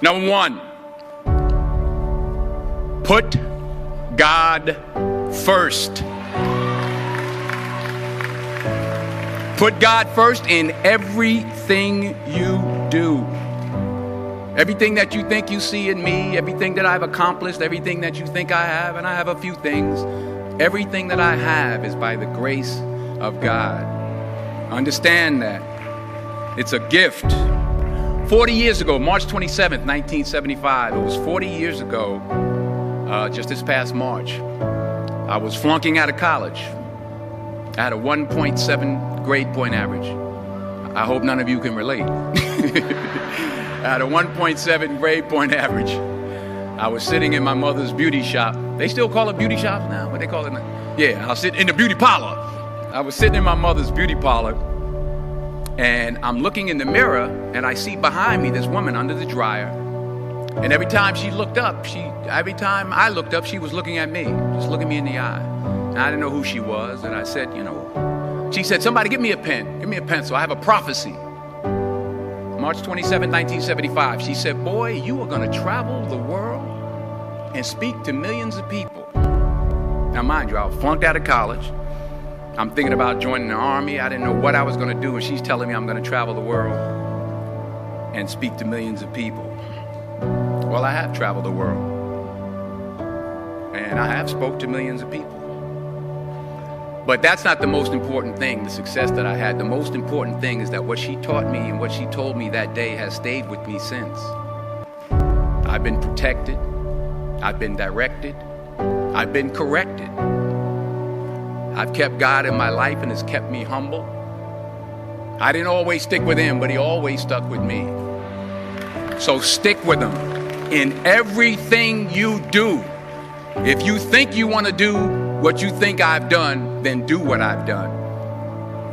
Number one, put God first. Put God first in everything you do. Everything that you think you see in me, everything that I've accomplished, everything that you think I have, and I have a few things, everything that I have is by the grace of God. Understand that. It's a gift. 40 years ago, March 27th, 1975, it was 40 years ago, just this past March, I was flunking out of college. I had a 1.7 grade point average. I hope none of you can relate. I had a 1.7 grade point average. I was sitting in my mother's beauty shop. They still call it beauty shops now? What they call it now? Yeah, I was sitting in the beauty parlor. I was sitting in my mother's beauty parlor, and I'm looking in the mirror, and I see behind me this woman under the dryer. And every time I looked up, she was looking at me, just looking me in the eye. And I didn't know who she was, and I said, she said, somebody give me a pen, give me a pencil, I have a prophecy. March 27, 1975, she said, boy, you are gonna travel the world and speak to millions of people. Now mind you, I was flunked out of college. I'm thinking about joining the army. I didn't know what I was gonna do, and she's telling me I'm gonna travel the world and speak to millions of people. Well, I have traveled the world, and I have spoke to millions of people. But that's not the most important thing, the success that I had. The most important thing is that what she taught me and what she told me that day has stayed with me since. I've been protected, I've been directed, I've been corrected. I've kept God in my life, and it's kept me humble. I didn't always stick with him, but he always stuck with me. So stick with him in everything you do. If you think you want to do what you think I've done, then do what I've done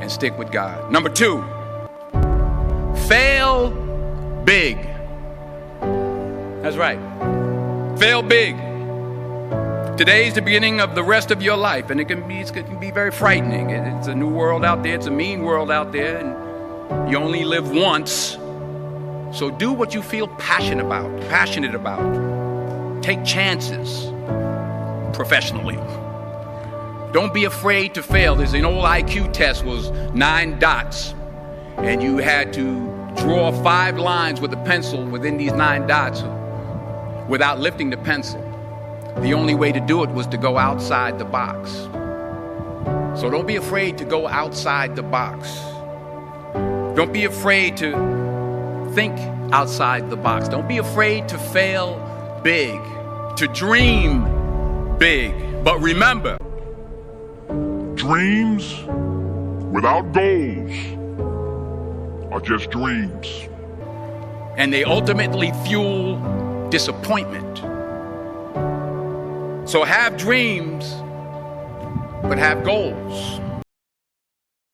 and stick with God. Number two, fail big. That's right. Fail big. Today's the beginning of the rest of your life, and it can be very frightening. It's a new world out there. It's a mean world out there, and you only live once. So do what you feel passionate about. Take chances professionally. Don't be afraid to fail. There's an old IQ test, was 9 dots, and you had to draw 5 lines with a pencil within these 9 dots without lifting the pencil. The only way to do it was to go outside the box. So don't be afraid to go outside the box. Don't be afraid to think outside the box. Don't be afraid to fail big, to dream big. But remember, dreams without goals are just dreams. And they ultimately fuel disappointment. So have dreams, but have goals.